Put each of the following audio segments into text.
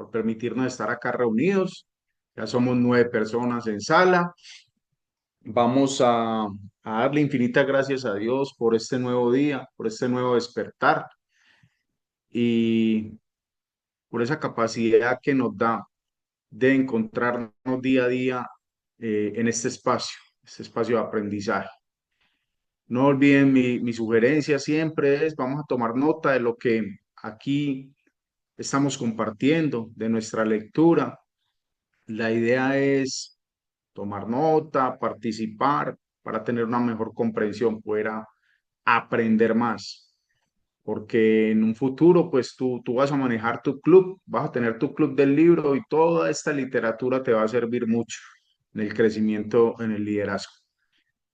por permitirnos estar acá reunidos. Ya somos 9 personas en sala. Vamos a darle infinitas gracias a Dios por este nuevo día, por este nuevo despertar y por esa capacidad que nos da de encontrarnos día a día en este espacio de aprendizaje. No olviden mi sugerencia siempre es, vamos a tomar nota de lo que aquí estamos compartiendo, de nuestra lectura. La idea es tomar nota, participar para tener una mejor comprensión, poder aprender más. Porque en un futuro, pues tú vas a manejar tu club, vas a tener tu club del libro y toda esta literatura te va a servir mucho en el crecimiento, en el liderazgo.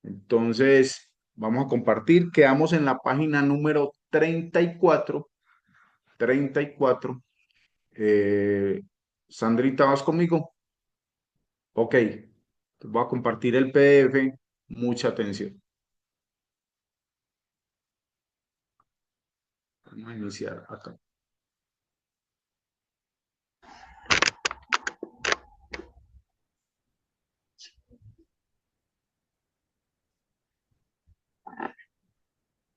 Entonces, vamos a compartir. Quedamos en la página número 34. 34. Sandrita, ¿vas conmigo? Ok. Voy a compartir el PDF. Mucha atención. Vamos a iniciar acá.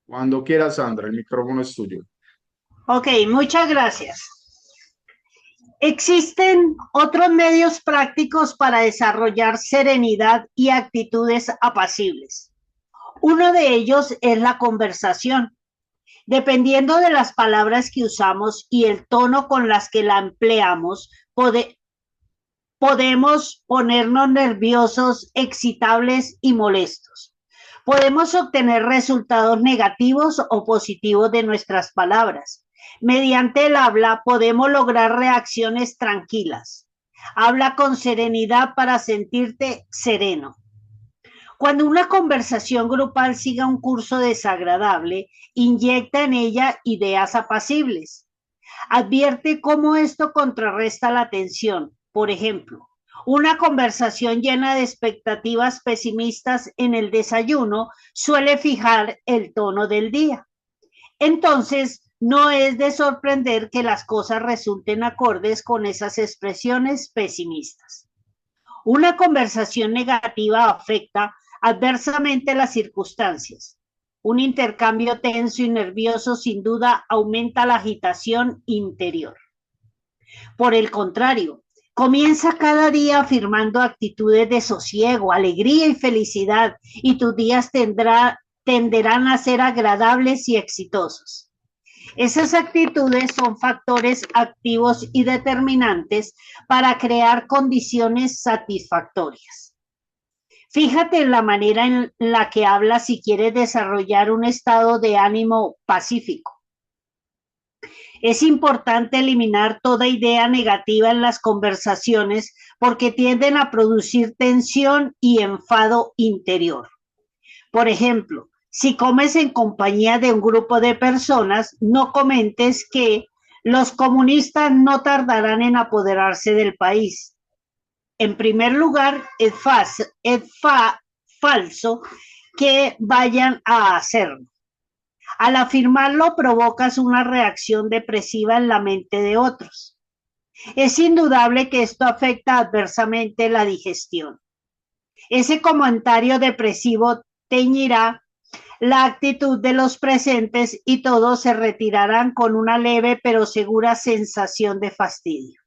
Cuando quieras, Sandra, el micrófono es tuyo. Ok, muchas gracias. Existen otros medios prácticos para desarrollar serenidad y actitudes apacibles. Uno de ellos es la conversación. Dependiendo de las palabras que usamos y el tono con las que la empleamos, podemos ponernos nerviosos, excitables y molestos. Podemos obtener resultados negativos o positivos de nuestras palabras. Mediante el habla podemos lograr reacciones tranquilas. Habla con serenidad para sentirte sereno. Cuando una conversación grupal siga un curso desagradable, inyecta en ella ideas apacibles. Advierte cómo esto contrarresta la tensión. Por ejemplo, una conversación llena de expectativas pesimistas en el desayuno suele fijar el tono del día. Entonces, no es de sorprender que las cosas resulten acordes con esas expresiones pesimistas. Una conversación negativa afecta adversamente las circunstancias. Un intercambio tenso y nervioso sin duda aumenta la agitación interior. Por el contrario, comienza cada día afirmando actitudes de sosiego, alegría y felicidad, y tus días tenderán a ser agradables y exitosos. Esas actitudes son factores activos y determinantes para crear condiciones satisfactorias. Fíjate en la manera en la que hablas si quieres desarrollar un estado de ánimo pacífico. Es importante eliminar toda idea negativa en las conversaciones porque tienden a producir tensión y enfado interior. Por ejemplo, si comes en compañía de un grupo de personas, no comentes que los comunistas no tardarán en apoderarse del país. En primer lugar, es falso que vayan a hacerlo. Al afirmarlo, provocas una reacción depresiva en la mente de otros. Es indudable que esto afecta adversamente la digestión. Ese comentario depresivo teñirá la actitud de los presentes y todos se retirarán con una leve pero segura sensación de fastidio.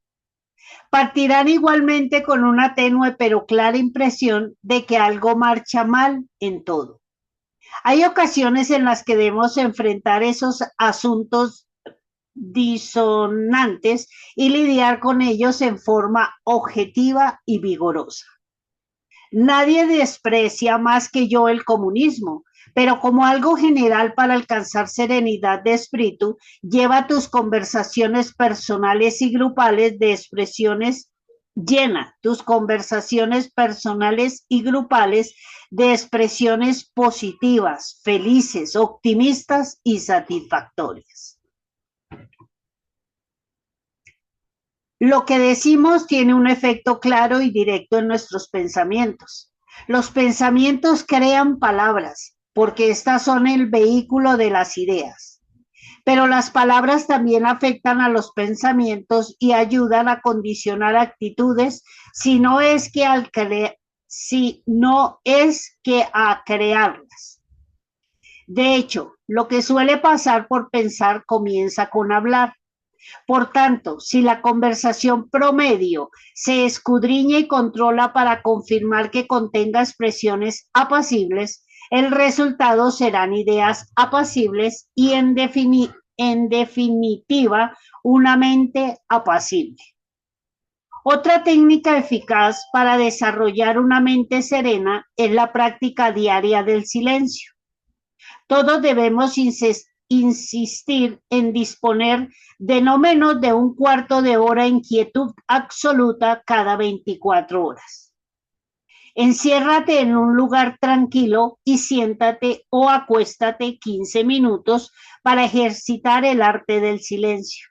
Partirán igualmente con una tenue pero clara impresión de que algo marcha mal en todo. Hay ocasiones en las que debemos enfrentar esos asuntos disonantes y lidiar con ellos en forma objetiva y vigorosa. Nadie desprecia más que yo el comunismo, pero como algo general para alcanzar serenidad de espíritu, lleva tus conversaciones personales y grupales de expresiones llena tus conversaciones personales y grupales de expresiones positivas, felices, optimistas y satisfactorias. Lo que decimos tiene un efecto claro y directo en nuestros pensamientos. Los pensamientos crean palabras porque estas son el vehículo de las ideas. Pero las palabras también afectan a los pensamientos y ayudan a condicionar actitudes, si no es que a crearlas. De hecho, lo que suele pasar por pensar comienza con hablar. Por tanto, si la conversación promedio se escudriña y controla para confirmar que contenga expresiones apacibles, el resultado serán ideas apacibles y en definitiva una mente apacible. Otra técnica eficaz para desarrollar una mente serena es la práctica diaria del silencio. Todos debemos insistir en disponer de no menos de un cuarto de hora en quietud absoluta cada 24 horas. Enciérrate en un lugar tranquilo y siéntate o acuéstate 15 minutos para ejercitar el arte del silencio.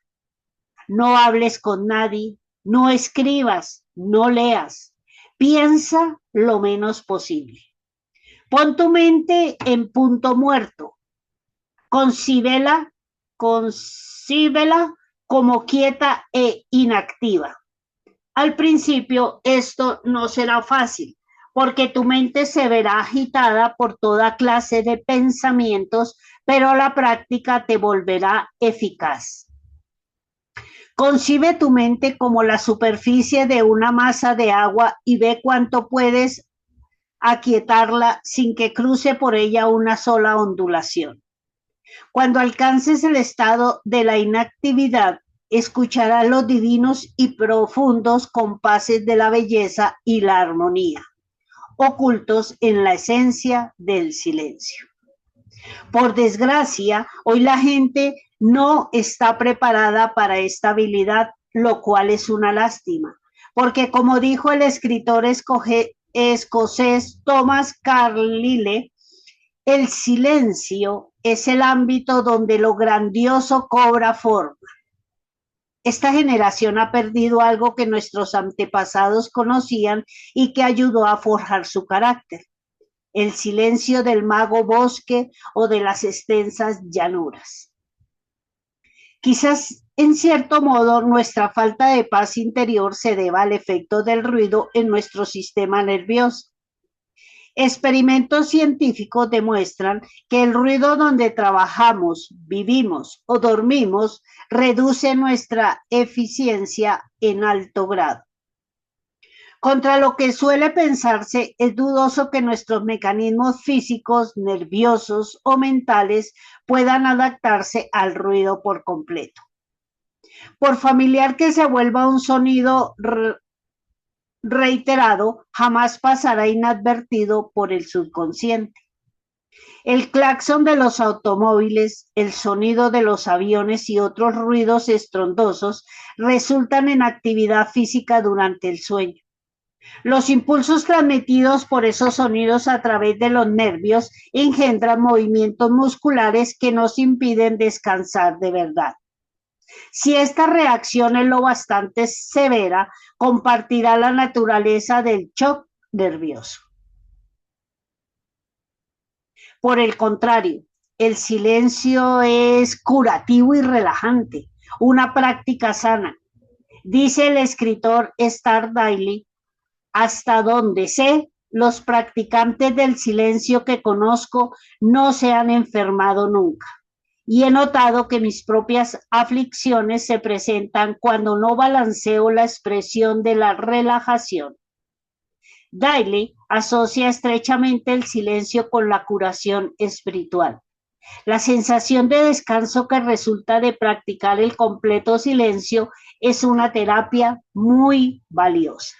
No hables con nadie, no escribas, no leas. Piensa lo menos posible. Pon tu mente en punto muerto. Concíbela como quieta e inactiva. Al principio esto no será fácil, porque tu mente se verá agitada por toda clase de pensamientos, pero la práctica te volverá eficaz. Concibe tu mente como la superficie de una masa de agua y ve cuánto puedes aquietarla sin que cruce por ella una sola ondulación. Cuando alcances el estado de la inactividad, escucharás los divinos y profundos compases de la belleza y la armonía, ocultos en la esencia del silencio. Por desgracia, hoy la gente no está preparada para esta habilidad, lo cual es una lástima, porque como dijo el escritor escocés Thomas Carlyle, el silencio es el ámbito donde lo grandioso cobra forma. Esta generación ha perdido algo que nuestros antepasados conocían y que ayudó a forjar su carácter: el silencio del mago bosque o de las extensas llanuras. Quizás, en cierto modo, nuestra falta de paz interior se deba al efecto del ruido en nuestro sistema nervioso. Experimentos científicos demuestran que el ruido donde trabajamos, vivimos o dormimos reduce nuestra eficiencia en alto grado. Contra lo que suele pensarse, es dudoso que nuestros mecanismos físicos, nerviosos o mentales puedan adaptarse al ruido por completo. Por familiar que se vuelva un sonido reiterado, jamás pasará inadvertido por el subconsciente. El claxon de los automóviles, el sonido de los aviones y otros ruidos estrondosos resultan en actividad física durante el sueño. Los impulsos transmitidos por esos sonidos a través de los nervios engendran movimientos musculares que nos impiden descansar de verdad. Si esta reacción es lo bastante severa, compartirá la naturaleza del shock nervioso. Por el contrario, el silencio es curativo y relajante, una práctica sana. Dice el escritor Star Daily: hasta donde sé, los practicantes del silencio que conozco no se han enfermado nunca. Y he notado que mis propias aflicciones se presentan cuando no balanceo la expresión de la relajación. Daly asocia estrechamente el silencio con la curación espiritual. La sensación de descanso que resulta de practicar el completo silencio es una terapia muy valiosa.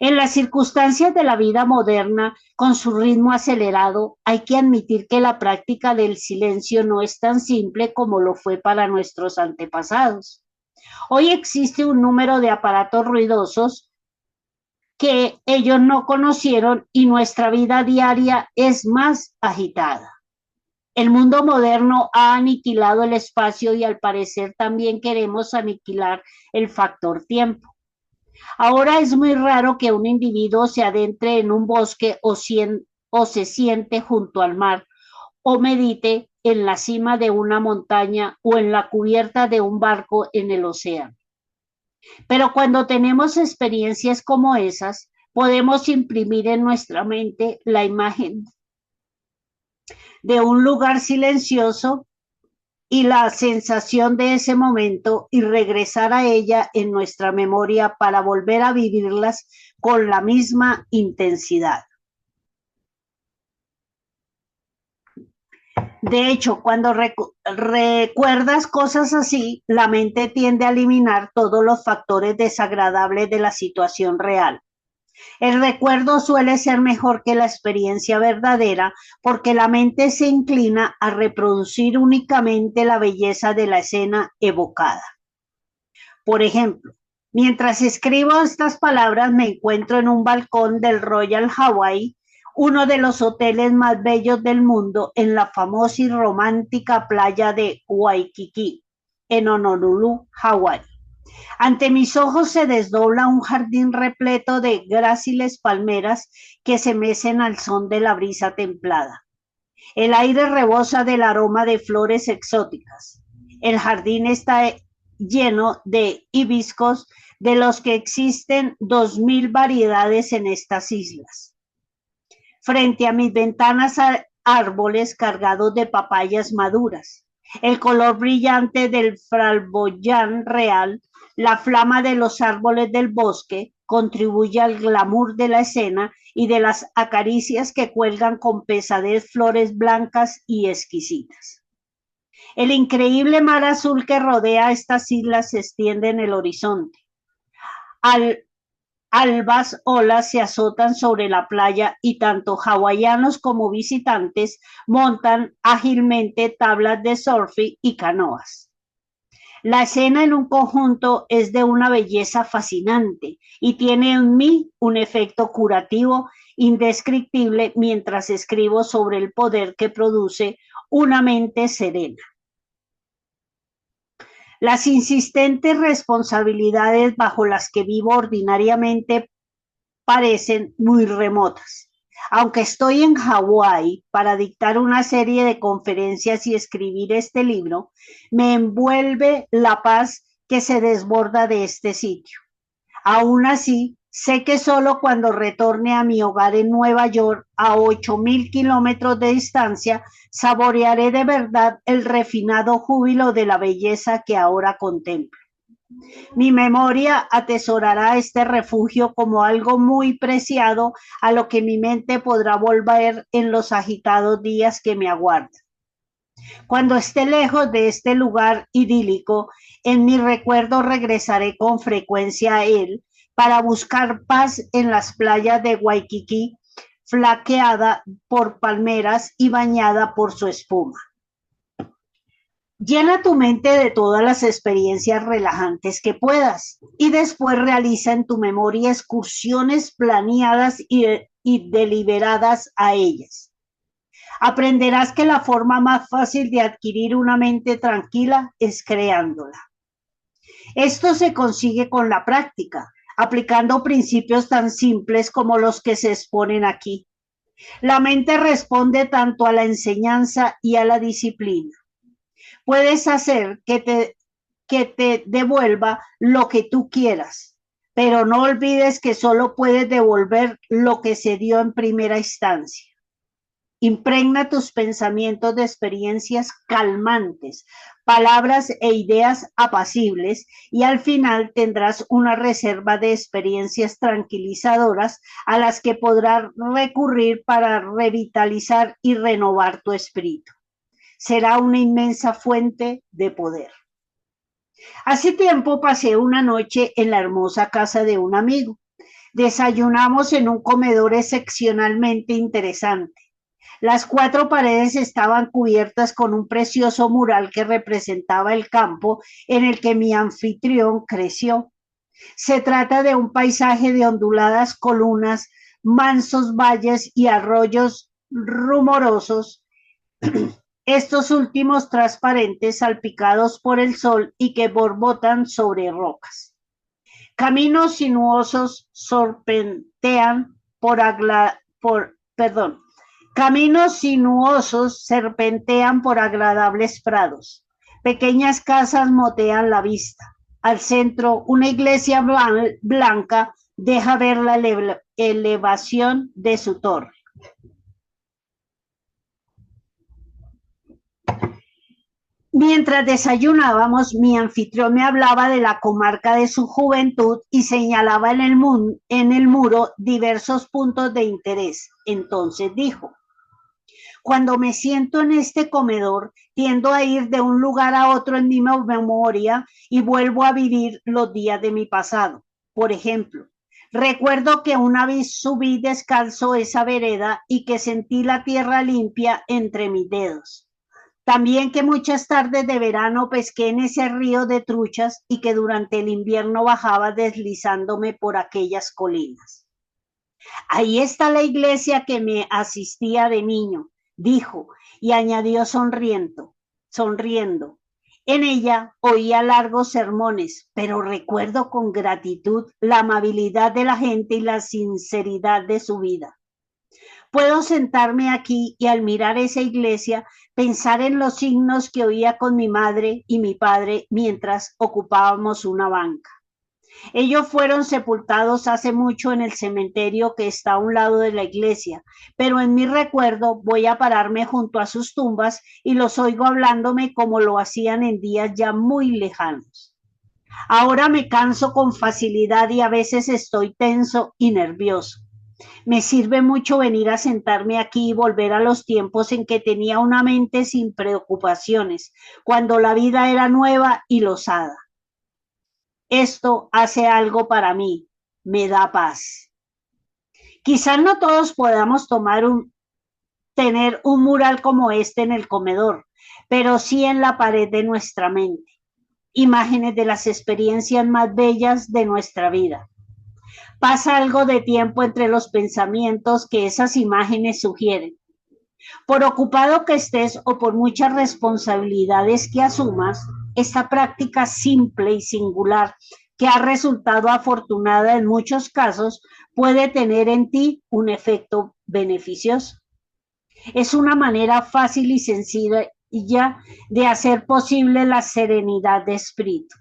En las circunstancias de la vida moderna, con su ritmo acelerado, hay que admitir que la práctica del silencio no es tan simple como lo fue para nuestros antepasados. Hoy existe un número de aparatos ruidosos que ellos no conocieron y nuestra vida diaria es más agitada. El mundo moderno ha aniquilado el espacio y al parecer también queremos aniquilar el factor tiempo. Ahora es muy raro que un individuo se adentre en un bosque o se siente junto al mar o medite en la cima de una montaña o en la cubierta de un barco en el océano. Pero cuando tenemos experiencias como esas, podemos imprimir en nuestra mente la imagen de un lugar silencioso y la sensación de ese momento y regresar a ella en nuestra memoria para volver a vivirlas con la misma intensidad. De hecho, cuando recuerdas cosas así, la mente tiende a eliminar todos los factores desagradables de la situación real. El recuerdo suele ser mejor que la experiencia verdadera porque la mente se inclina a reproducir únicamente la belleza de la escena evocada. Por ejemplo, mientras escribo estas palabras me encuentro en un balcón del Royal Hawaii, uno de los hoteles más bellos del mundo en la famosa y romántica playa de Waikiki, en Honolulu, Hawái. Ante mis ojos se desdobla un jardín repleto de gráciles palmeras que se mecen al son de la brisa templada. El aire rebosa del aroma de flores exóticas. El jardín está lleno de hibiscos, de los que existen 2000 variedades en estas islas. Frente a mis ventanas hay árboles cargados de papayas maduras. El color brillante del flamboyán real, la flama de los árboles del bosque, contribuye al glamour de la escena y de las acaricias que cuelgan con pesadez flores blancas y exquisitas. El increíble mar azul que rodea estas islas se extiende en el horizonte. Albas olas se azotan sobre la playa y tanto hawaianos como visitantes montan ágilmente tablas de surf y canoas. La escena en un conjunto es de una belleza fascinante y tiene en mí un efecto curativo indescriptible mientras escribo sobre el poder que produce una mente serena. Las insistentes responsabilidades bajo las que vivo ordinariamente parecen muy remotas. Aunque estoy en Hawái para dictar una serie de conferencias y escribir este libro, me envuelve la paz que se desborda de este sitio. Aún así, sé que solo cuando retorne a mi hogar en Nueva York, a 8.000 kilómetros de distancia, saborearé de verdad el refinado júbilo de la belleza que ahora contemplo. Mi memoria atesorará este refugio como algo muy preciado a lo que mi mente podrá volver en los agitados días que me aguardan. Cuando esté lejos de este lugar idílico, en mi recuerdo regresaré con frecuencia a él para buscar paz en las playas de Waikiki, flanqueada por palmeras y bañada por su espuma. Llena tu mente de todas las experiencias relajantes que puedas y después realiza en tu memoria excursiones planeadas y deliberadas a ellas. Aprenderás que la forma más fácil de adquirir una mente tranquila es creándola. Esto se consigue con la práctica, aplicando principios tan simples como los que se exponen aquí. La mente responde tanto a la enseñanza y a la disciplina. Puedes hacer que te devuelva lo que tú quieras, pero no olvides que solo puedes devolver lo que se dio en primera instancia. Impregna tus pensamientos de experiencias calmantes, palabras e ideas apacibles y al final tendrás una reserva de experiencias tranquilizadoras a las que podrás recurrir para revitalizar y renovar tu espíritu. Será una inmensa fuente de poder. Hace tiempo pasé una noche en la hermosa casa de un amigo. Desayunamos en un comedor excepcionalmente interesante. Las 4 paredes estaban cubiertas con un precioso mural que representaba el campo en el que mi anfitrión creció. Se trata de un paisaje de onduladas colunas, mansos valles y arroyos rumorosos, estos últimos transparentes salpicados por el sol y que borbotan sobre rocas. Caminos sinuosos serpentean Caminos sinuosos serpentean por agradables prados. Pequeñas casas motean la vista. Al centro, una iglesia blanca deja ver la elevación de su torre. Mientras desayunábamos, mi anfitrión me hablaba de la comarca de su juventud y señalaba en el muro diversos puntos de interés. Entonces dijo: cuando me siento en este comedor, tiendo a ir de un lugar a otro en mi memoria y vuelvo a vivir los días de mi pasado. Por ejemplo, recuerdo que una vez subí descalzo esa vereda y que sentí la tierra limpia entre mis dedos. También que muchas tardes de verano pesqué en ese río de truchas y que durante el invierno bajaba deslizándome por aquellas colinas. Ahí está la iglesia que me asistía de niño, dijo, y añadió sonriendo. En ella oía largos sermones, pero recuerdo con gratitud la amabilidad de la gente y la sinceridad de su vida. Puedo sentarme aquí y al mirar esa iglesia pensar en los signos que oía con mi madre y mi padre mientras ocupábamos una banca. Ellos fueron sepultados hace mucho en el cementerio que está a un lado de la iglesia, pero en mi recuerdo voy a pararme junto a sus tumbas y los oigo hablándome como lo hacían en días ya muy lejanos. Ahora me canso con facilidad y a veces estoy tenso y nervioso. Me sirve mucho venir a sentarme aquí y volver a los tiempos en que tenía una mente sin preocupaciones, cuando la vida era nueva y lozada. Esto hace algo para mí, me da paz. Quizás no todos podamos tener un mural como este en el comedor, pero sí en la pared de nuestra mente. Imágenes de las experiencias más bellas de nuestra vida. Pasa algo de tiempo entre los pensamientos que esas imágenes sugieren. Por ocupado que estés o por muchas responsabilidades que asumas, esta práctica simple y singular que ha resultado afortunada en muchos casos puede tener en ti un efecto beneficioso. Es una manera fácil y sencilla de hacer posible la serenidad de espíritu.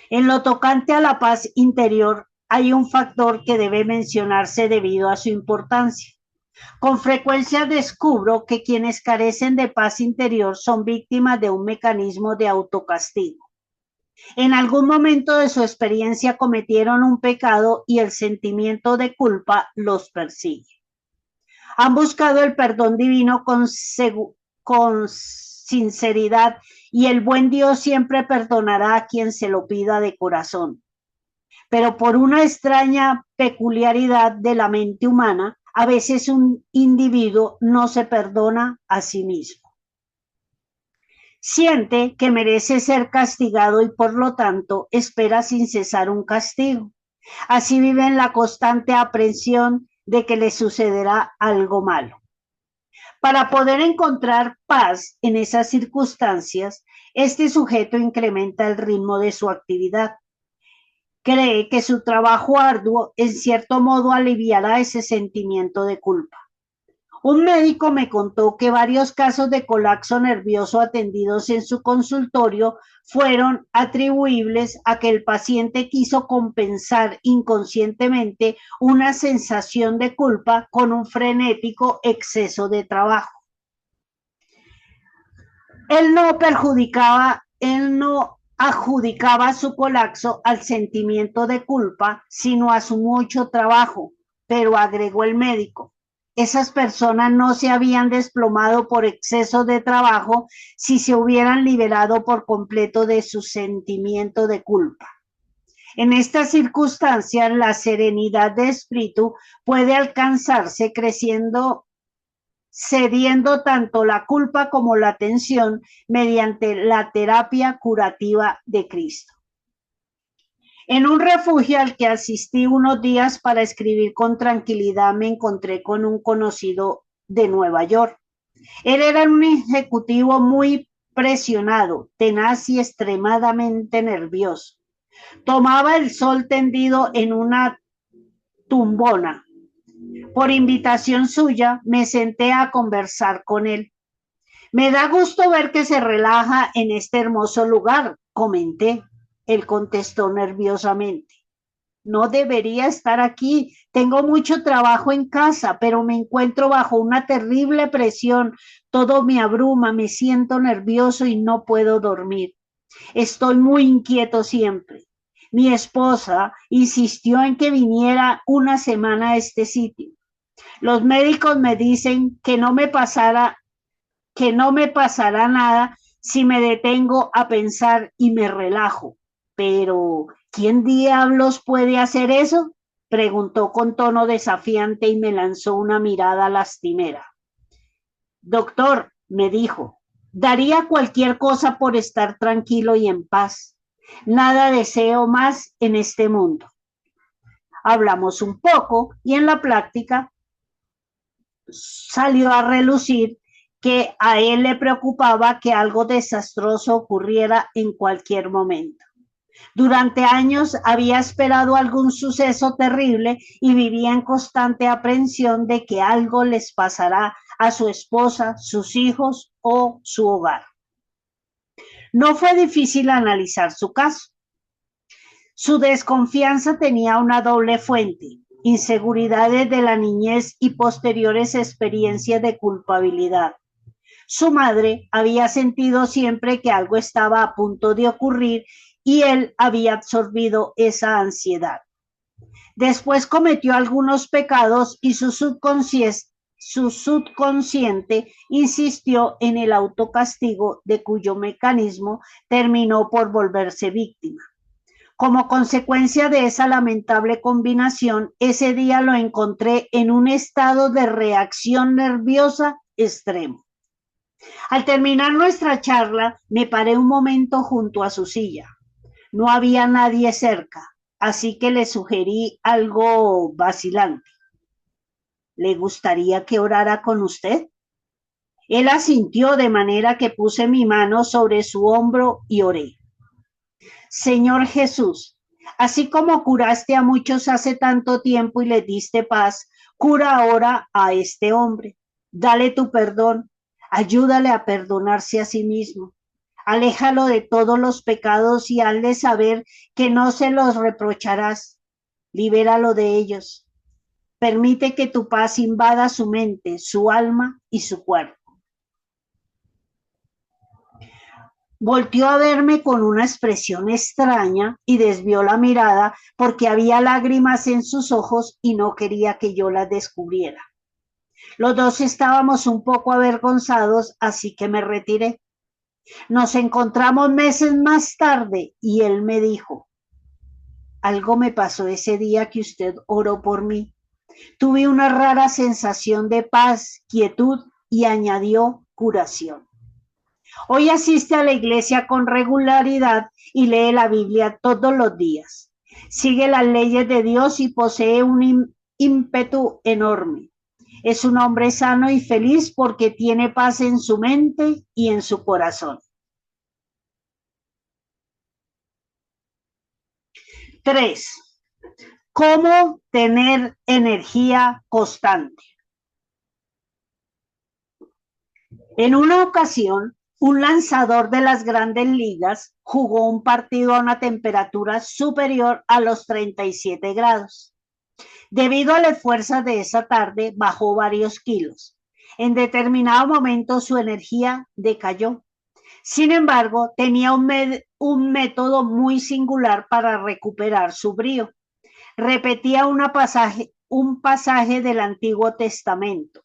En lo tocante a la paz interior, hay un factor que debe mencionarse debido a su importancia. Con frecuencia descubro que quienes carecen de paz interior son víctimas de un mecanismo de autocastigo. En algún momento de su experiencia cometieron un pecado y el sentimiento de culpa los persigue. Han buscado el perdón divino con sinceridad y el buen Dios siempre perdonará a quien se lo pida de corazón. Pero por una extraña peculiaridad de la mente humana, a veces un individuo no se perdona a sí mismo. Siente que merece ser castigado y por lo tanto espera sin cesar un castigo. Así vive en la constante aprensión de que le sucederá algo malo. Para poder encontrar paz en esas circunstancias, este sujeto incrementa el ritmo de su actividad. Cree que su trabajo arduo en cierto modo aliviará ese sentimiento de culpa. Un médico me contó que varios casos de colapso nervioso atendidos en su consultorio fueron atribuibles a que el paciente quiso compensar inconscientemente una sensación de culpa con un frenético exceso de trabajo. Él no adjudicaba su colapso al sentimiento de culpa, sino a su mucho trabajo, pero agregó el médico: esas personas no se habían desplomado por exceso de trabajo si se hubieran liberado por completo de su sentimiento de culpa. En estas circunstancias, la serenidad de espíritu puede alcanzarse cediendo tanto la culpa como la tensión mediante la terapia curativa de Cristo. En un refugio al que asistí unos días para escribir con tranquilidad, me encontré con un conocido de Nueva York. Él era un ejecutivo muy presionado, tenaz y extremadamente nervioso. Tomaba el sol tendido en una tumbona. Por invitación suya, me senté a conversar con él. Me da gusto ver que se relaja en este hermoso lugar, comenté. Él contestó nerviosamente. No debería estar aquí. Tengo mucho trabajo en casa, pero me encuentro bajo una terrible presión. Todo me abruma, me siento nervioso y no puedo dormir. Estoy muy inquieto siempre. Mi esposa insistió en que viniera una semana a este sitio. Los médicos me dicen que no me pasará nada si me detengo a pensar y me relajo. Pero, ¿quién diablos puede hacer eso? Preguntó con tono desafiante y me lanzó una mirada lastimera. Doctor, me dijo, daría cualquier cosa por estar tranquilo y en paz. Nada deseo más en este mundo. Hablamos un poco y en la práctica salió a relucir que a él le preocupaba que algo desastroso ocurriera en cualquier momento. Durante años había esperado algún suceso terrible y vivía en constante aprensión de que algo les pasará a su esposa, sus hijos o su hogar. No fue difícil analizar su caso. Su desconfianza tenía una doble fuente: inseguridades de la niñez y posteriores experiencias de culpabilidad. Su madre había sentido siempre que algo estaba a punto de ocurrir y él había absorbido esa ansiedad. Después cometió algunos pecados y su subconsciente insistió en el autocastigo, de cuyo mecanismo terminó por volverse víctima. Como consecuencia de esa lamentable combinación, ese día lo encontré en un estado de reacción nerviosa extremo. Al terminar nuestra charla, me paré un momento junto a su silla. No había nadie cerca, así que le sugerí algo vacilante. ¿Le gustaría que orara con usted? Él asintió, de manera que puse mi mano sobre su hombro y oré. Señor Jesús, así como curaste a muchos hace tanto tiempo y les diste paz, cura ahora a este hombre. Dale tu perdón, ayúdale a perdonarse a sí mismo. Aléjalo de todos los pecados y hazle saber que no se los reprocharás. Libéralo de ellos. Permite que tu paz invada su mente, su alma y su cuerpo. Volteó a verme con una expresión extraña y desvió la mirada porque había lágrimas en sus ojos y no quería que yo las descubriera. Los dos estábamos un poco avergonzados, así que me retiré. Nos encontramos meses más tarde y él me dijo: algo me pasó ese día que usted oró por mí. Tuve una rara sensación de paz, quietud y añadió curación. Hoy asiste a la iglesia con regularidad y lee la Biblia todos los días. Sigue las leyes de Dios y posee un ímpetu enorme. Es un hombre sano y feliz porque tiene paz en su mente y en su corazón. 3. ¿Cómo tener energía constante? En una ocasión, un lanzador de las grandes ligas jugó un partido a una temperatura superior a los 37 grados. Debido a las fuerzas de esa tarde, bajó varios kilos. En determinado momento su energía decayó. Sin embargo, tenía un método muy singular para recuperar su brío. Repetía un pasaje del Antiguo Testamento.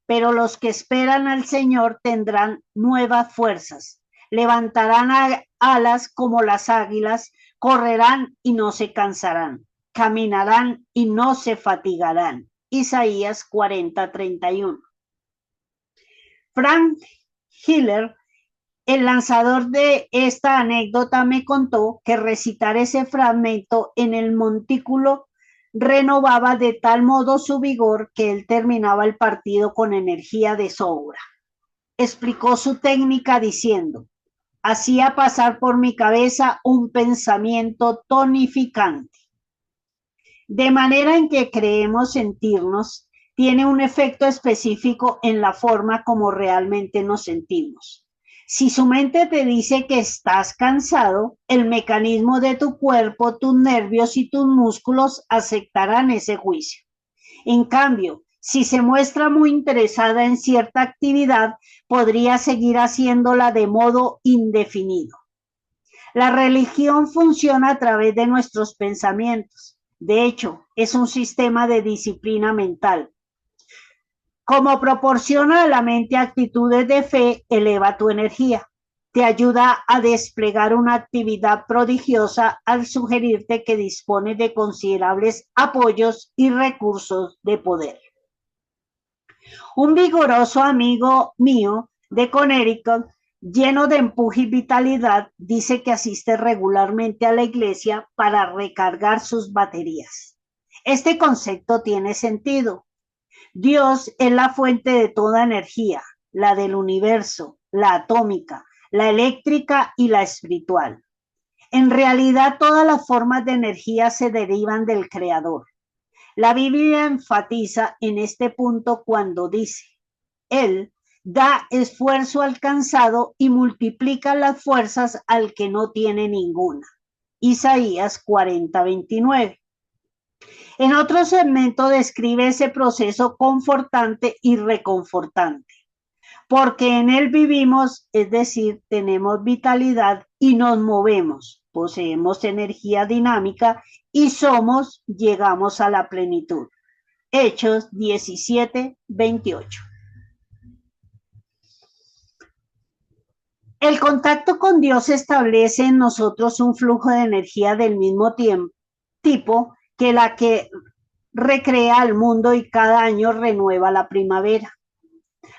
Pero los que esperan al Señor tendrán nuevas fuerzas, levantarán alas como las águilas, correrán y no se cansarán, caminarán y no se fatigarán. Isaías 40:31. Frank Hiller, el lanzador de esta anécdota, me contó que recitar ese fragmento en el montículo renovaba de tal modo su vigor que él terminaba el partido con energía de sobra. Explicó su técnica diciendo: hacía pasar por mi cabeza un pensamiento tonificante. de manera en que creemos sentirnos tiene un efecto específico en la forma como realmente nos sentimos. Si su mente te dice que estás cansado, el mecanismo de tu cuerpo, tus nervios y tus músculos aceptarán ese juicio. En cambio, si se muestra muy interesada en cierta actividad, podría seguir haciéndola de modo indefinido. La religión funciona a través de nuestros pensamientos. De hecho, es un sistema de disciplina mental. Como proporciona a la mente actitudes de fe, eleva tu energía. Te ayuda a desplegar una actividad prodigiosa al sugerirte que dispones de considerables apoyos y recursos de poder. Un vigoroso amigo mío de Connecticut, lleno de empuje y vitalidad, dice que asiste regularmente a la iglesia para recargar sus baterías. Este concepto tiene sentido. Dios es la fuente de toda energía, la del universo, la atómica, la eléctrica y la espiritual. En realidad, todas las formas de energía se derivan del Creador. La Biblia enfatiza en este punto cuando dice: Él da esfuerzo al cansado y multiplica las fuerzas al que no tiene ninguna. Isaías 40:29. En otro segmento describe ese proceso confortante y reconfortante, porque en él vivimos, es decir, tenemos vitalidad y nos movemos, poseemos energía dinámica y llegamos a la plenitud. Hechos 17:28. El contacto con Dios establece en nosotros un flujo de energía del mismo tipo que la que recrea al mundo y cada año renueva la primavera.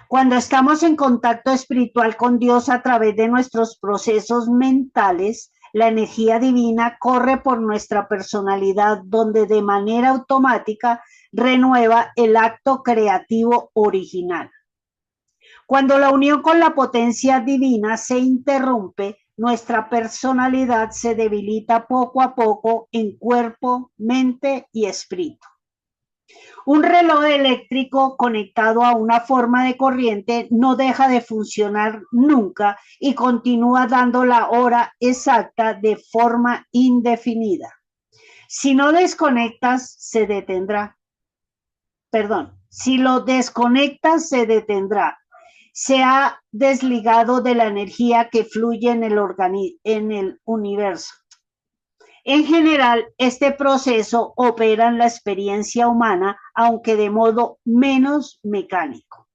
Cuando estamos en contacto espiritual con Dios a través de nuestros procesos mentales, la energía divina corre por nuestra personalidad, donde de manera automática renueva el acto creativo original. Cuando la unión con la potencia divina se interrumpe, nuestra personalidad se debilita poco a poco en cuerpo, mente y espíritu. Un reloj eléctrico conectado a una forma de corriente no deja de funcionar nunca y continúa dando la hora exacta de forma indefinida. Si no desconectas, se detendrá. Si lo desconectas, se detendrá. Se ha desligado de la energía que fluye en el universo. En general, este proceso opera en la experiencia humana, aunque de modo menos mecánico.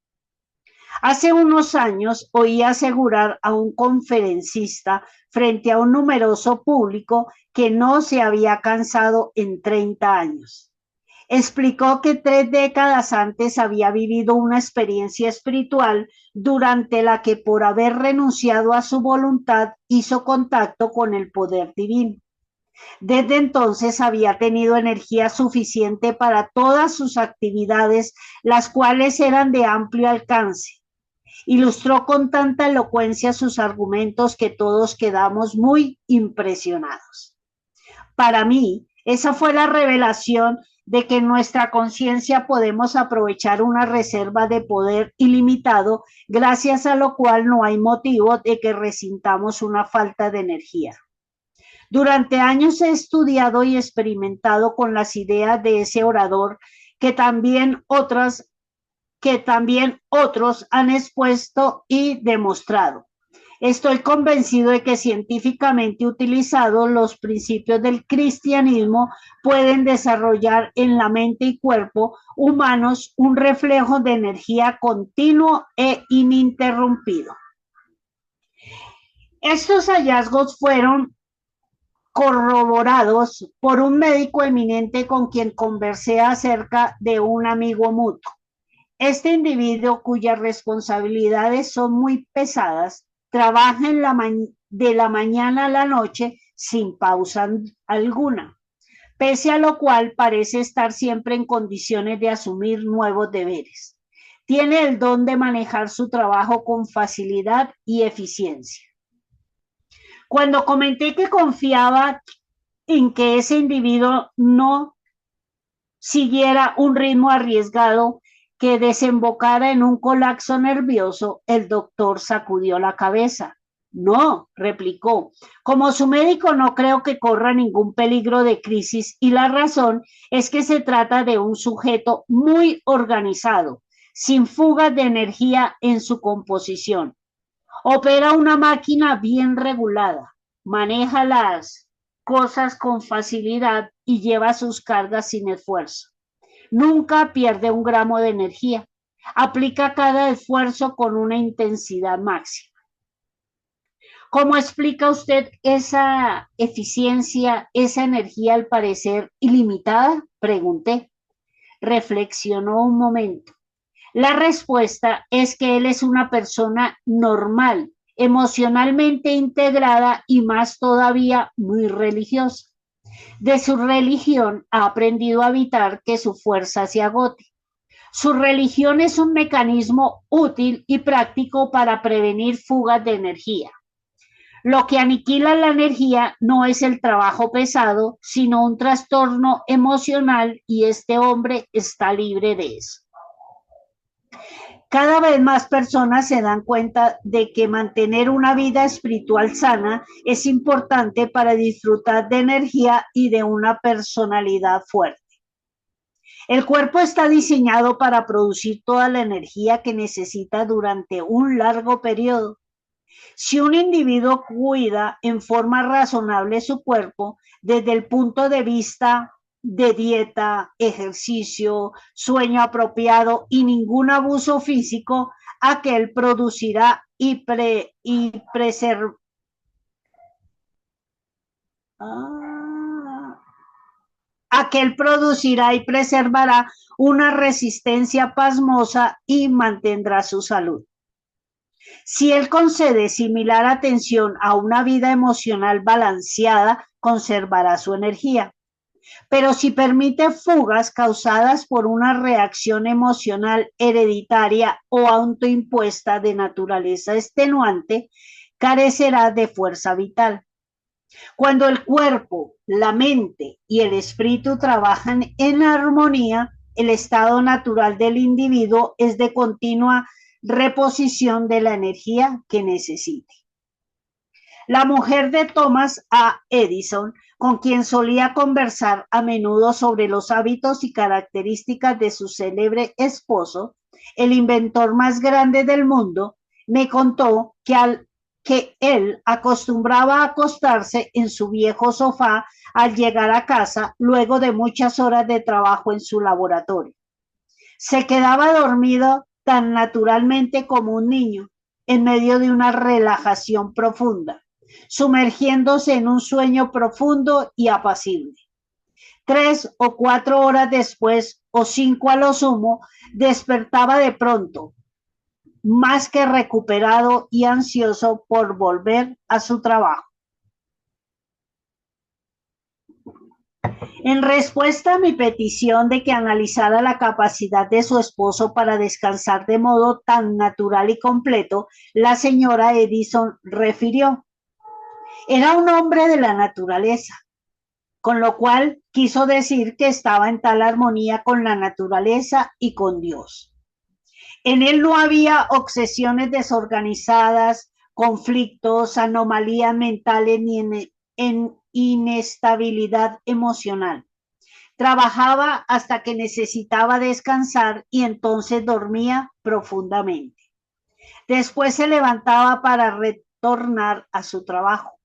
Hace unos años oí asegurar a un conferencista frente a un numeroso público que no se había cansado en 30 años. Explicó que 3 décadas antes había vivido una experiencia espiritual durante la que, por haber renunciado a su voluntad, hizo contacto con el poder divino. Desde entonces había tenido energía suficiente para todas sus actividades, las cuales eran de amplio alcance. Ilustró con tanta elocuencia sus argumentos que todos quedamos muy impresionados. Para mí, esa fue la revelación de que en nuestra conciencia podemos aprovechar una reserva de poder ilimitado, gracias a lo cual no hay motivo de que resintamos una falta de energía. Durante años he estudiado y experimentado con las ideas de ese orador que también otros han expuesto y demostrado. Estoy convencido de que científicamente utilizados, los principios del cristianismo pueden desarrollar en la mente y cuerpo humanos un reflejo de energía continuo e ininterrumpido. Estos hallazgos fueron corroborados por un médico eminente con quien conversé acerca de un amigo mutuo. Este individuo, cuyas responsabilidades son muy pesadas, trabaja de la mañana a la noche sin pausa alguna, pese a lo cual parece estar siempre en condiciones de asumir nuevos deberes. Tiene el don de manejar su trabajo con facilidad y eficiencia. Cuando comenté que confiaba en que ese individuo no siguiera un ritmo arriesgado que desembocara en un colapso nervioso, el doctor sacudió la cabeza. No, replicó, como su médico no creo que corra ningún peligro de crisis y la razón es que se trata de un sujeto muy organizado, sin fugas de energía en su composición. Opera una máquina bien regulada, maneja las cosas con facilidad y lleva sus cargas sin esfuerzo. Nunca pierde un gramo de energía. Aplica cada esfuerzo con una intensidad máxima. ¿Cómo explica usted esa eficiencia, esa energía al parecer ilimitada? Pregunté. Reflexionó un momento. La respuesta es que él es una persona normal, emocionalmente integrada y más todavía muy religiosa. De su religión ha aprendido a evitar que su fuerza se agote. Su religión es un mecanismo útil y práctico para prevenir fugas de energía. Lo que aniquila la energía no es el trabajo pesado, sino un trastorno emocional y este hombre está libre de eso. Cada vez más personas se dan cuenta de que mantener una vida espiritual sana es importante para disfrutar de energía y de una personalidad fuerte. El cuerpo está diseñado para producir toda la energía que necesita durante un largo periodo. Si un individuo cuida en forma razonable su cuerpo desde el punto de vista de dieta, ejercicio, sueño apropiado y ningún abuso físico, aquel producirá aquel producirá y preservará una resistencia pasmosa y mantendrá su salud. Si él concede similar atención a una vida emocional balanceada, conservará su energía. Pero si permite fugas causadas por una reacción emocional hereditaria o autoimpuesta de naturaleza extenuante, carecerá de fuerza vital. Cuando el cuerpo, la mente y el espíritu trabajan en armonía, el estado natural del individuo es de continua reposición de la energía que necesite. La mujer de Thomas A. Edison, con quien solía conversar a menudo sobre los hábitos y características de su célebre esposo, el inventor más grande del mundo, me contó que él acostumbraba a acostarse en su viejo sofá al llegar a casa luego de muchas horas de trabajo en su laboratorio. Se quedaba dormido tan naturalmente como un niño, en medio de una relajación profunda, sumergiéndose en un sueño profundo y apacible. 3 o 4 horas después, o 5 a lo sumo, despertaba de pronto, más que recuperado y ansioso por volver a su trabajo. En respuesta a mi petición de que analizara la capacidad de su esposo para descansar de modo tan natural y completo, la señora Edison refirió: era un hombre de la naturaleza, con lo cual quiso decir que estaba en tal armonía con la naturaleza y con Dios. En él no había obsesiones desorganizadas, conflictos, anomalías mentales ni en inestabilidad emocional. Trabajaba hasta que necesitaba descansar y entonces dormía profundamente. Después se levantaba para retornar a su trabajo.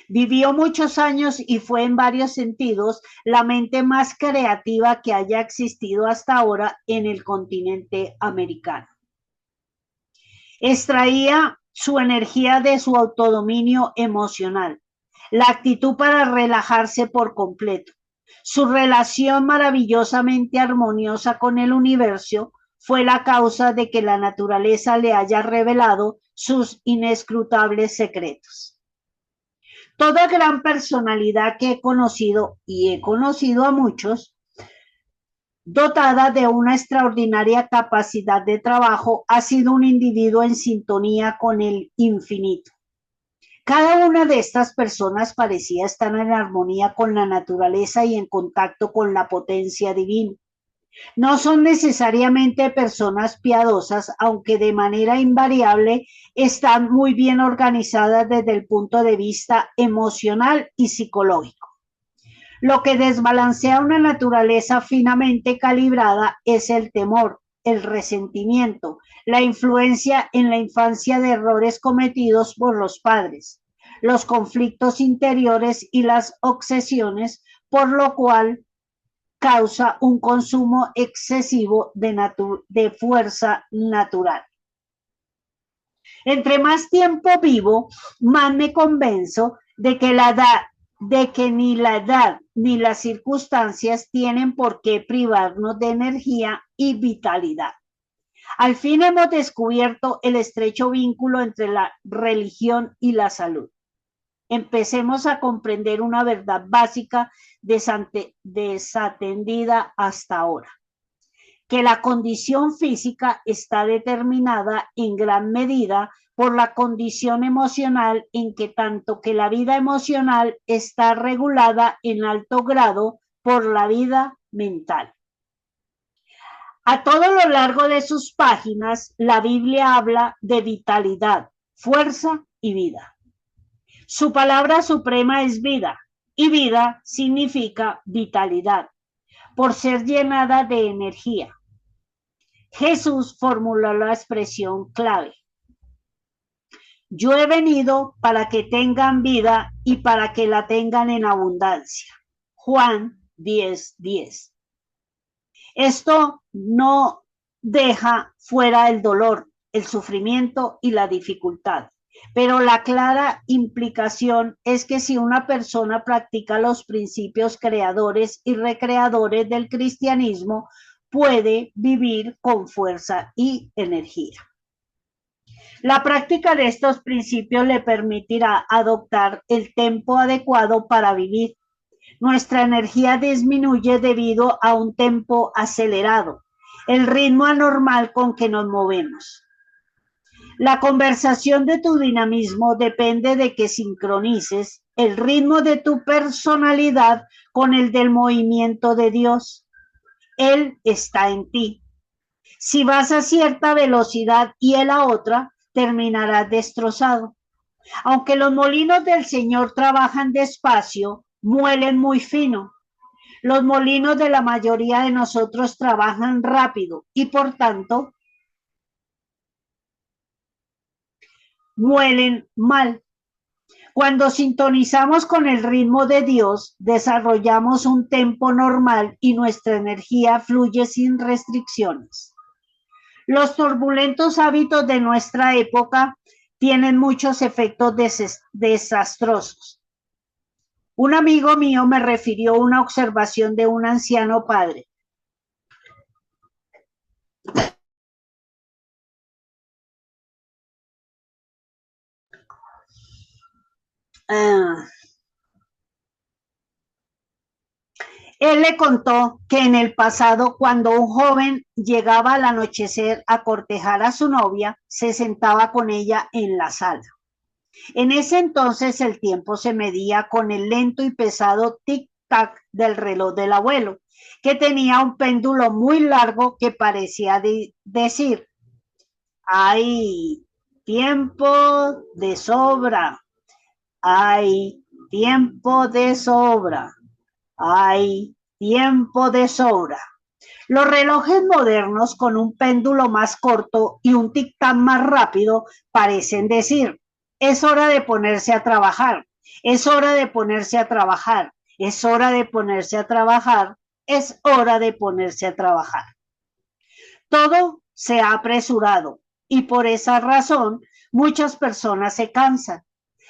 Vivió muchos años y fue en varios sentidos la mente más creativa que haya existido hasta ahora en el continente americano. Extraía su energía de su autodominio emocional, la actitud para relajarse por completo. Su relación maravillosamente armoniosa con el universo fue la causa de que la naturaleza le haya revelado sus inescrutables secretos. Toda gran personalidad que he conocido, y he conocido a muchos, dotada de una extraordinaria capacidad de trabajo, ha sido un individuo en sintonía con el infinito. Cada una de estas personas parecía estar en armonía con la naturaleza y en contacto con la potencia divina. No son necesariamente personas piadosas, aunque de manera invariable están muy bien organizadas desde el punto de vista emocional y psicológico. Lo que desbalancea una naturaleza finamente calibrada es el temor, el resentimiento, la influencia en la infancia de errores cometidos por los padres, los conflictos interiores y las obsesiones, por lo cual causa un consumo excesivo de fuerza natural. Entre más tiempo vivo, más me convenzo de que ni la edad ni las circunstancias tienen por qué privarnos de energía y vitalidad. Al fin hemos descubierto el estrecho vínculo entre la religión y la salud. Empecemos a comprender una verdad básica desatendida hasta ahora, que la condición física está determinada en gran medida por la condición emocional, en que tanto que la vida emocional está regulada en alto grado por la vida mental. A todo lo largo de sus páginas, la Biblia habla de vitalidad, fuerza y vida. Su palabra suprema es vida, y vida significa vitalidad, por ser llenada de energía. Jesús formuló la expresión clave: yo he venido para que tengan vida y para que la tengan en abundancia. Juan 10:10. Esto no deja fuera el dolor, el sufrimiento y la dificultad. Pero la clara implicación es que si una persona practica los principios creadores y recreadores del cristianismo, puede vivir con fuerza y energía. La práctica de estos principios le permitirá adoptar el tempo adecuado para vivir. Nuestra energía disminuye debido a un tempo acelerado, el ritmo anormal con que nos movemos. La conversación de tu dinamismo depende de que sincronices el ritmo de tu personalidad con el del movimiento de Dios. Él está en ti. Si vas a cierta velocidad y él a otra, terminarás destrozado. Aunque los molinos del Señor trabajan despacio, muelen muy fino. Los molinos de la mayoría de nosotros trabajan rápido y por tanto muelen mal. Cuando sintonizamos con el ritmo de Dios, desarrollamos un tempo normal y nuestra energía fluye sin restricciones. Los turbulentos hábitos de nuestra época tienen muchos efectos desastrosos. Un amigo mío me refirió una observación de un anciano padre. Él le contó que en el pasado, cuando un joven llegaba al anochecer a cortejar a su novia, se sentaba con ella en la sala. En ese entonces el tiempo se medía con el lento y pesado tic-tac del reloj del abuelo, que tenía un péndulo muy largo que parecía decir: hay tiempo de sobra, hay tiempo de sobra, hay tiempo de sobra. Los relojes modernos con un péndulo más corto y un tic-tac más rápido parecen decir: es hora de ponerse a trabajar, es hora de ponerse a trabajar, es hora de ponerse a trabajar, es hora de ponerse a trabajar. Todo se ha apresurado y por esa razón muchas personas se cansan.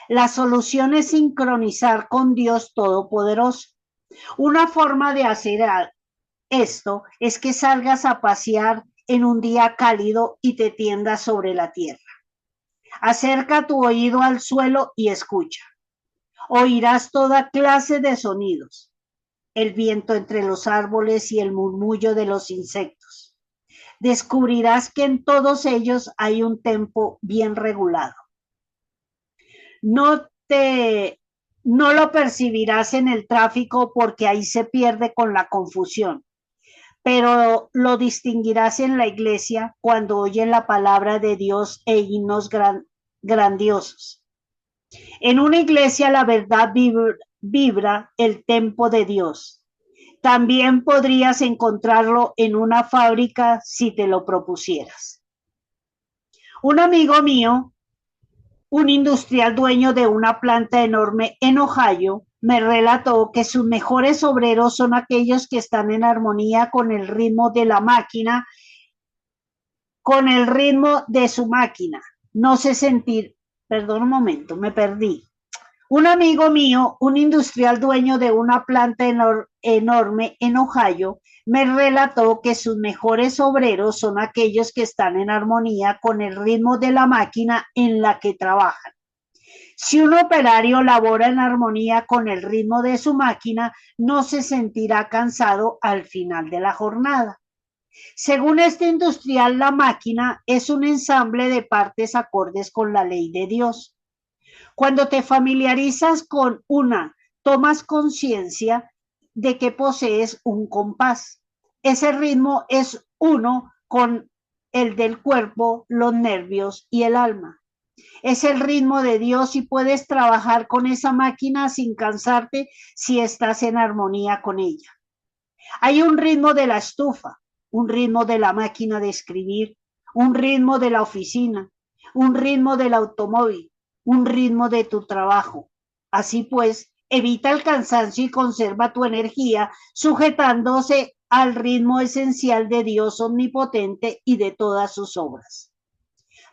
La solución es sincronizar con Dios Todopoderoso. Una forma de hacer esto es que salgas a pasear en un día cálido y te tiendas sobre la tierra. Acerca tu oído al suelo y escucha. Oirás toda clase de sonidos, el viento entre los árboles y el murmullo de los insectos. Descubrirás que en todos ellos hay un tempo bien regulado. No te, no lo percibirás en el tráfico porque ahí se pierde con la confusión, pero lo distinguirás en la iglesia cuando oyen la palabra de Dios e himnos grandiosos. En una iglesia la verdad vibra el tempo de Dios. También podrías encontrarlo en una fábrica si te lo propusieras. Un amigo mío, un industrial dueño de una planta enorme en Ohio, me relató que sus mejores obreros son aquellos que están en armonía con el ritmo de la máquina, con el ritmo de su máquina. No sé sentir, perdón un momento, me perdí. Un amigo mío, un industrial dueño de una planta enorme en Ohio, me relató que sus mejores obreros son aquellos que están en armonía con el ritmo de la máquina en la que trabajan. Si un operario labora en armonía con el ritmo de su máquina, no se sentirá cansado al final de la jornada. Según este industrial, la máquina es un ensamble de partes acordes con la ley de Dios. Cuando te familiarizas con una, tomas conciencia de que posees un compás. Ese ritmo es uno con el del cuerpo, los nervios y el alma. Es el ritmo de Dios y puedes trabajar con esa máquina sin cansarte si estás en armonía con ella. Hay un ritmo de la estufa, un ritmo de la máquina de escribir, un ritmo de la oficina, un ritmo del automóvil, un ritmo de tu trabajo. Así pues, evita el cansancio y conserva tu energía sujetándose al ritmo esencial de Dios omnipotente y de todas sus obras.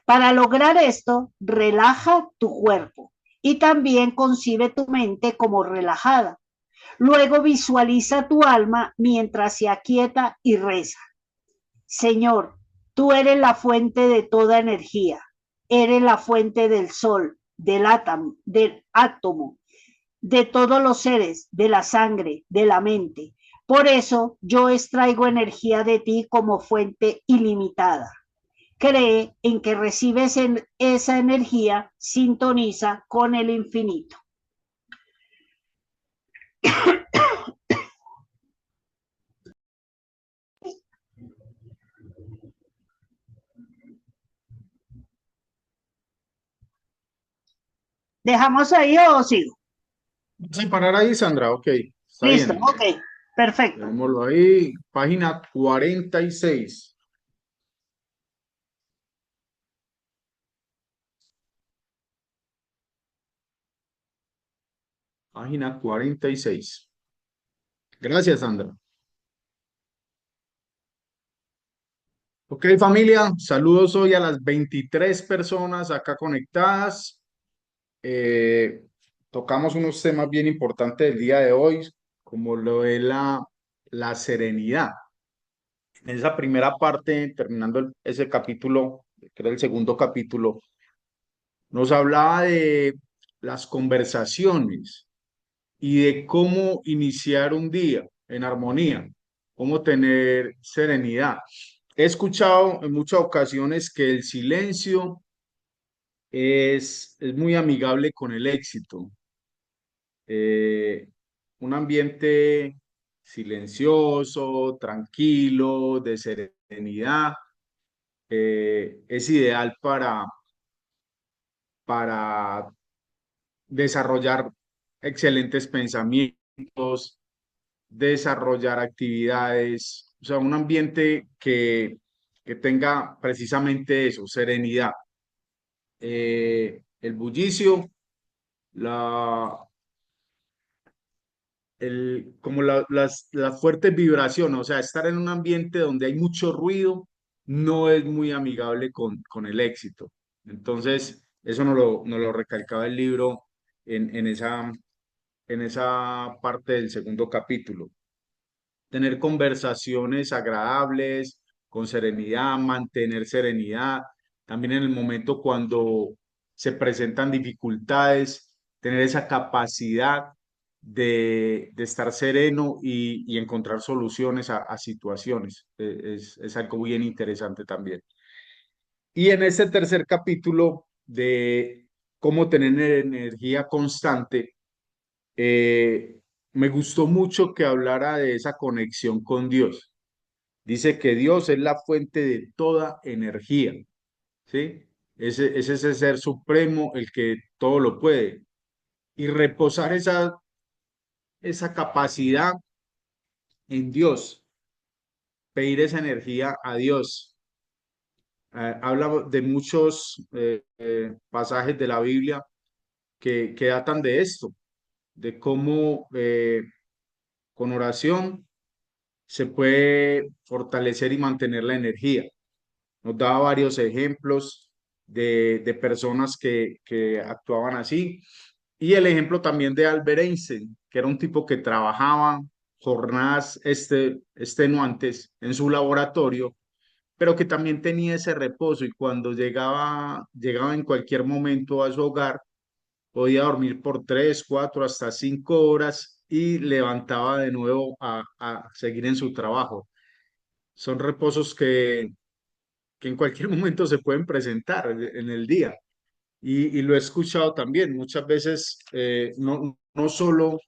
Para lograr esto, relaja tu cuerpo y también concibe tu mente como relajada. Luego visualiza tu alma mientras se aquieta y reza. Señor, tú eres la fuente de toda energía, eres la fuente del sol, del átomo, de todos los seres, de la sangre, de la mente. Por eso yo extraigo energía de ti como fuente ilimitada. Cree en que recibes esa energía, sintoniza con el infinito. ¿Dejamos ahí o sigo? Sin parar ahí, Sandra, ok, está Listo, bien. ok, perfecto. Dejémoslo ahí, página 46. Página 46. Gracias, Sandra. Ok, familia, saludos hoy a las 23 personas acá conectadas. Eh, Tocamos unos temas bien importantes del día de hoy, como lo de la serenidad. En esa primera parte, terminando ese capítulo, que era el segundo capítulo, nos hablaba de las conversaciones y de cómo iniciar un día en armonía, cómo tener serenidad. He escuchado en muchas ocasiones que el silencio es muy amigable con el éxito. Eh, un ambiente silencioso, tranquilo, de serenidad, es ideal para desarrollar excelentes pensamientos, desarrollar actividades, o sea, un ambiente que tenga precisamente eso, serenidad. El bullicio, la, como las fuertes vibraciones, o sea, estar en un ambiente donde hay mucho ruido no es muy amigable con el éxito. Entonces, eso nos lo recalcaba el libro en esa parte del segundo capítulo. Tener conversaciones agradables, con serenidad, mantener serenidad, también en el momento cuando se presentan dificultades, tener esa capacidad de estar sereno y encontrar soluciones a situaciones. Es algo bien interesante también. Y en este tercer capítulo de cómo tener energía constante, eh, me gustó mucho que hablara de esa conexión con Dios. Dice que Dios es la fuente de toda energía, ¿sí? Es ese ser supremo el que todo lo puede. Y reposar esa capacidad en Dios, pedir esa energía a Dios. Habla de muchos pasajes de la Biblia que datan de esto, de cómo con oración se puede fortalecer y mantener la energía. Nos daba varios ejemplos de personas que actuaban así. Y el ejemplo también de Albert Einstein, que era un tipo que trabajaba jornadas extenuantes en su laboratorio, pero que también tenía ese reposo y cuando llegaba en cualquier momento a su hogar, podía dormir por 3, 4, hasta 5 horas y levantaba de nuevo a seguir en su trabajo. Son reposos que en cualquier momento se pueden presentar en el día. Y lo he escuchado también. Muchas veces no solo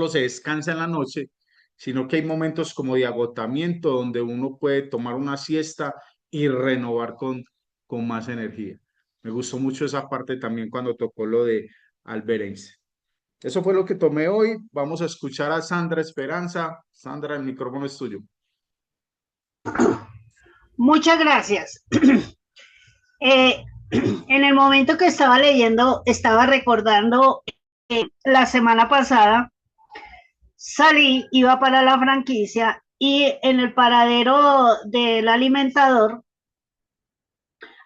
se descansa en la noche, sino que hay momentos como de agotamiento donde uno puede tomar una siesta y renovar con más energía. Me gustó mucho esa parte también cuando tocó lo de Albert Einstein. Eso fue lo que tomé hoy. Vamos a escuchar a Sandra Esperanza. Sandra, el micrófono es tuyo. Muchas gracias. Eh, en el momento que estaba leyendo, estaba recordando la semana pasada salí, iba para la franquicia y en el paradero del alimentador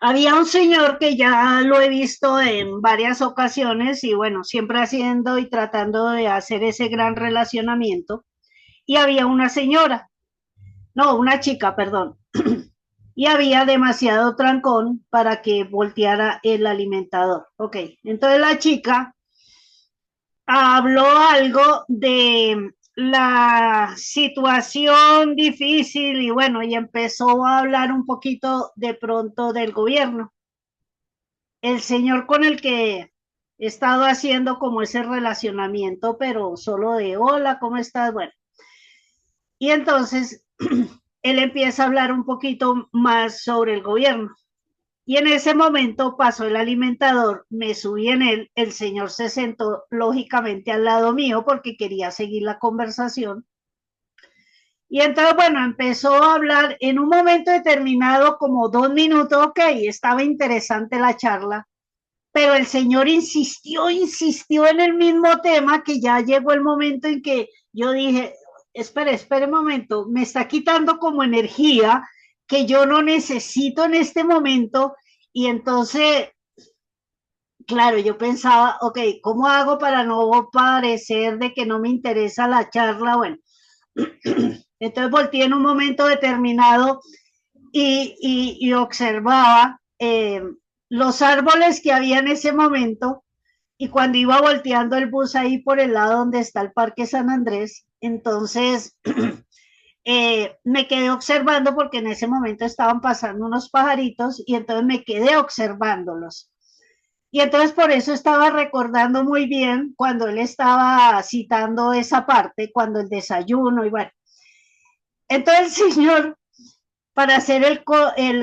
había un señor que ya lo he visto en varias ocasiones y bueno, siempre haciendo y tratando de hacer ese gran relacionamiento. Y había una señora, no, una chica, perdón. Y había demasiado trancón para que volteara el alimentador. Ok, entonces la chica habló algo de la situación difícil y bueno, y empezó a hablar un poquito de pronto del gobierno. El señor con el que he estado haciendo como ese relacionamiento, pero solo de hola, ¿cómo estás? Bueno, y entonces él empieza a hablar un poquito más sobre el gobierno. Y en ese momento pasó el alimentador, me subí en él, el señor se sentó lógicamente al lado mío porque quería seguir la conversación. Y entonces, bueno, empezó a hablar en un momento determinado, como 2 minutos, ok, estaba interesante la charla, pero el señor insistió en el mismo tema que ya llegó el momento en que yo dije, espere un momento, me está quitando como energía que yo no necesito en este momento y entonces, claro, yo pensaba, ok, ¿cómo hago para no parecer de que no me interesa la charla? Bueno, entonces volteé en un momento determinado y observaba los árboles que había en ese momento y cuando iba volteando el bus ahí por el lado donde está el Parque San Andrés, entonces me quedé observando porque en ese momento estaban pasando unos pajaritos y entonces me quedé observándolos. Y entonces por eso estaba recordando muy bien cuando él estaba citando esa parte, cuando el desayuno y bueno. Entonces el señor, para hacer el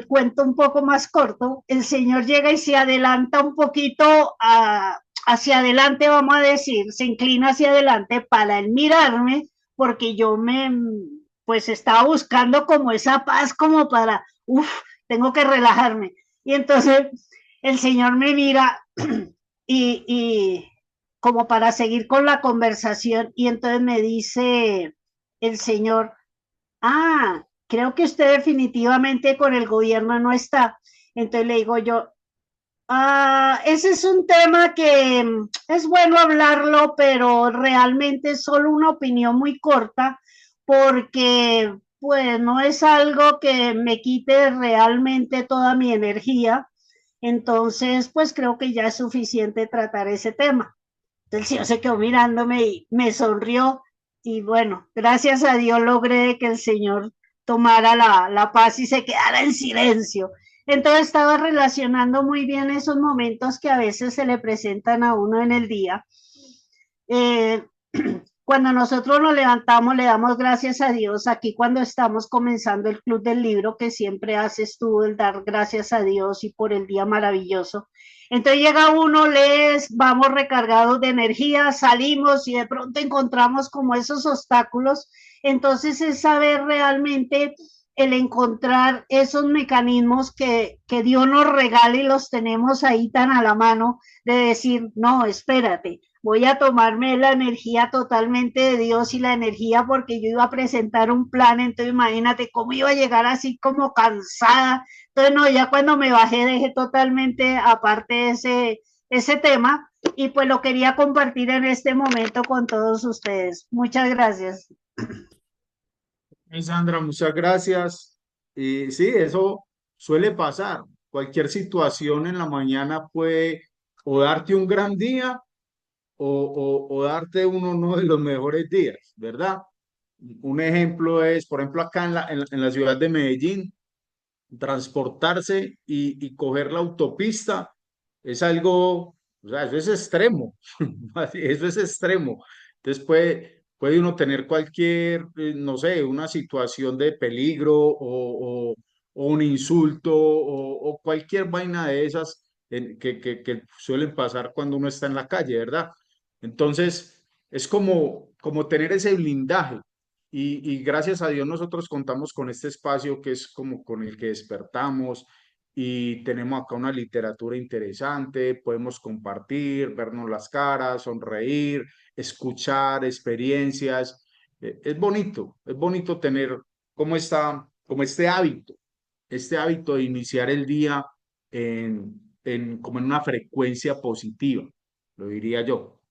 cuento un poco más corto, el señor llega y se adelanta un poquito hacia adelante, vamos a decir, se inclina hacia adelante para él mirarme, porque yo pues estaba buscando como esa paz, como para, tengo que relajarme. Y entonces el señor me mira y como para seguir con la conversación, y entonces me dice el señor, creo que usted definitivamente con el gobierno no está. Entonces le digo yo, ese es un tema que es bueno hablarlo, pero realmente es solo una opinión muy corta porque pues no es algo que me quite realmente toda mi energía. Entonces, pues creo que ya es suficiente tratar ese tema. Entonces el señor se quedó mirándome y me sonrió y bueno, gracias a Dios logré que el señor tomara la paz y se quedara en silencio. Entonces estaba relacionando muy bien esos momentos que a veces se le presentan a uno en el día. Eh, Cuando nosotros nos levantamos, le damos gracias a Dios. Aquí cuando estamos comenzando el Club del Libro, que siempre haces tú, el dar gracias a Dios y por el día maravilloso. Entonces llega uno, lees, vamos recargados de energía, salimos y de pronto encontramos como esos obstáculos. Entonces es saber realmente el encontrar esos mecanismos que Dios nos regala y los tenemos ahí tan a la mano de decir, no, espérate, voy a tomarme la energía totalmente de Dios y la energía porque yo iba a presentar un plan, entonces imagínate cómo iba a llegar así como cansada. Entonces, no, ya cuando me bajé dejé totalmente aparte ese tema y pues lo quería compartir en este momento con todos ustedes. Muchas gracias. Sandra, muchas gracias. Y sí, eso suele pasar. Cualquier situación en la mañana puede o darte un gran día o darte uno no de los mejores días, ¿verdad? Un ejemplo es, por ejemplo, acá en la ciudad de Medellín, transportarse y coger la autopista es algo, o sea, eso es extremo, eso es extremo. Entonces puede uno tener cualquier, no sé, una situación de peligro o un insulto o cualquier vaina de esas que suelen pasar cuando uno está en la calle, ¿verdad? Entonces, es como tener ese blindaje. Y gracias a Dios nosotros contamos con este espacio que es como con el que despertamos y tenemos acá una literatura interesante, podemos compartir, vernos las caras, sonreír, escuchar experiencias. Es bonito tener como este hábito de iniciar el día como en una frecuencia positiva, lo diría yo.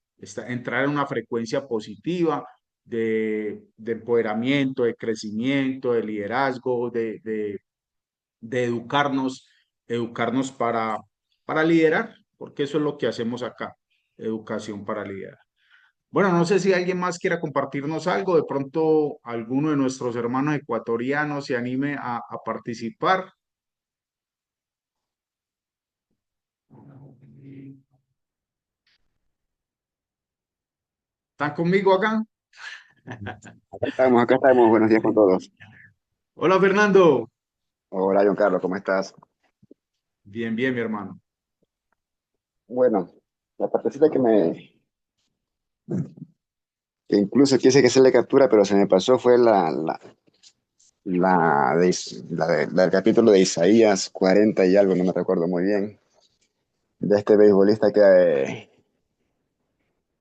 Entrar en una frecuencia positiva de empoderamiento, de crecimiento, de liderazgo, de educarnos para liderar, porque eso es lo que hacemos acá, educación para liderar. Bueno, no sé si alguien más quiera compartirnos algo, de pronto alguno de nuestros hermanos ecuatorianos se anime a participar. ¿Están conmigo acá? Acá estamos, buenos días con todos. Hola Fernando. Hola, John Carlos, ¿cómo estás? Bien, bien, mi hermano. Bueno, la partecita que incluso quise que se le captura, pero se me pasó fue la del capítulo de Isaías 40 y algo, no me recuerdo muy bien, de este beisbolista que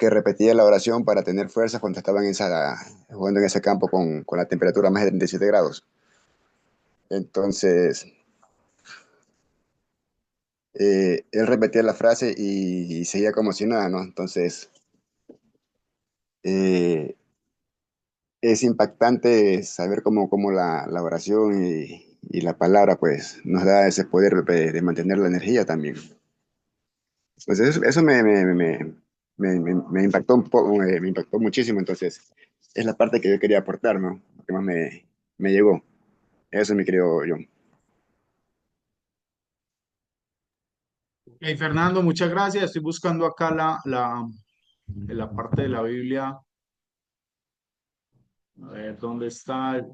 repetía la oración para tener fuerza cuando estaban jugando en ese campo con la temperatura más de 37 grados. Entonces, él repetía la frase y seguía como si nada, ¿no? Entonces, eh, es impactante saber cómo la oración y la palabra pues nos da ese poder de mantener la energía también. Pues eso me impactó un poco, me impactó muchísimo, entonces es la parte que yo quería aportar, ¿no? Lo que más me llegó. Eso me creo yo. Hey, Fernando, muchas gracias. Estoy buscando acá en la parte de la Biblia. A ver, ¿dónde está el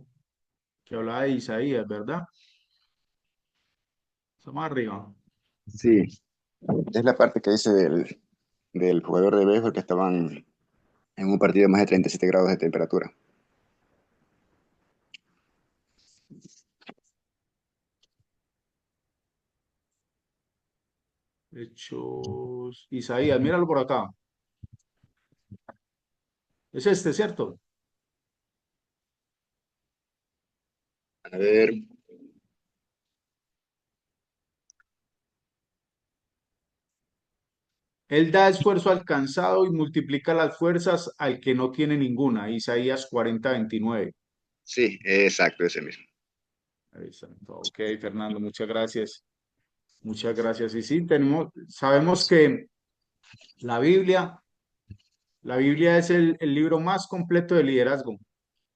que habla de Isaías, verdad? Estamos arriba. Sí, es la parte que dice del jugador de béisbol que estaban en un partido de más de 37 grados de temperatura. Hechos. Isaías, míralo por acá. Es este, ¿cierto? A ver, Él da esfuerzo al cansado y multiplica las fuerzas al que no tiene ninguna. Isaías 40:29. sí, exacto, ese mismo. Ahí está. Ok, Fernando, muchas gracias. Muchas gracias. Y sí, sabemos que la Biblia, la Biblia es el libro más completo de liderazgo.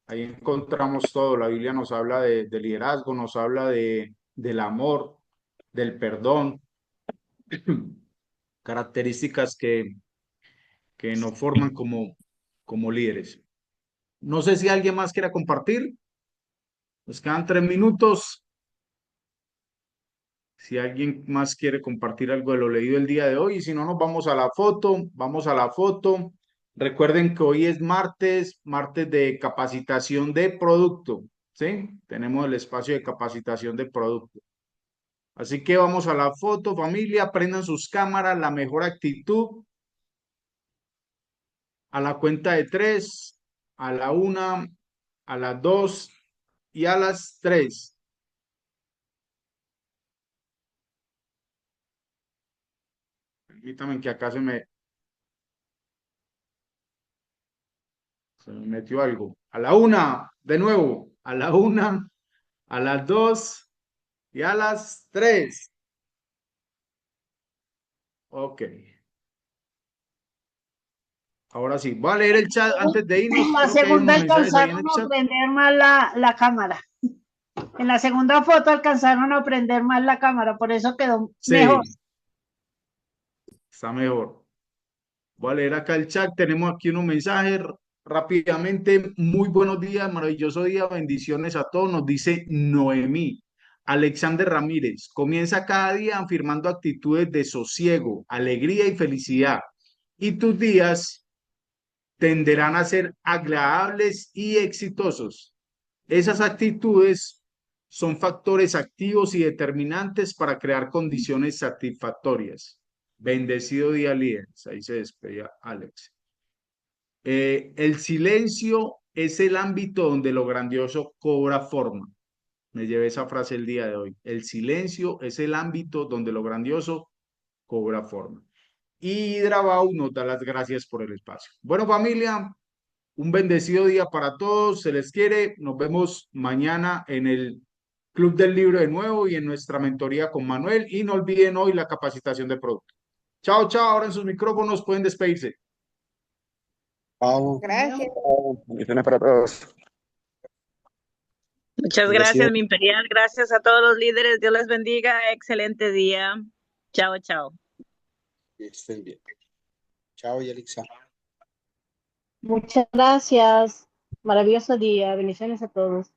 Ahí encontramos todo. La Biblia nos habla de liderazgo, nos habla del amor, del perdón, características que nos forman como líderes. No sé si alguien más quiera compartir. Nos quedan 3 minutos. Si alguien más quiere compartir algo de lo leído el día de hoy, y si no, nos vamos a la foto. Vamos a la foto. Recuerden que hoy es martes de capacitación de producto. ¿Sí? Tenemos el espacio de capacitación de producto. Así que vamos a la foto, familia. Prendan sus cámaras, la mejor actitud. A la cuenta de 3, a la 1, a las 2 y a las 3. Permítanme que acá se me metió algo. A la 1, de nuevo. A la 1, a las 2 y a las 3. Ok. Ahora sí, voy a leer el chat antes de En irnos. la Creo que hay segunda unos mensajes ahí en alcanzaron el a chat. prender más la cámara. En la segunda foto alcanzaron a prender más la cámara, por eso quedó mejor. Sí, está mejor. Voy a leer acá el chat. Tenemos aquí unos mensajes rápidamente. Muy buenos días, maravilloso día, bendiciones a todos. Nos dice Noemí. Alexander Ramírez, comienza cada día afirmando actitudes de sosiego, alegría y felicidad. Y tus días tenderán a ser agradables y exitosos. Esas actitudes son factores activos y determinantes para crear condiciones satisfactorias. Bendecido día, líderes. Ahí se despedía Alex. El silencio es el ámbito donde lo grandioso cobra forma. Me llevé esa frase el día de hoy. El silencio es el ámbito donde lo grandioso cobra forma. Y Drabau nos da las gracias por el espacio. Bueno, familia, un bendecido día para todos. Se les quiere. Nos vemos mañana en el Club del Libro de nuevo y en nuestra mentoría con Manuel. Y no olviden hoy la capacitación de producto. Chao, chao. Ahora en sus micrófonos pueden despedirse. Pau, Gracias. Bendiciones para todos. Muchas Bendecido. gracias, mi imperial. Gracias a todos los líderes. Dios les bendiga. Excelente día. Chao, chao. Que estén bien. Chao, Yelixa. Muchas gracias. Maravilloso día. Bendiciones a todos.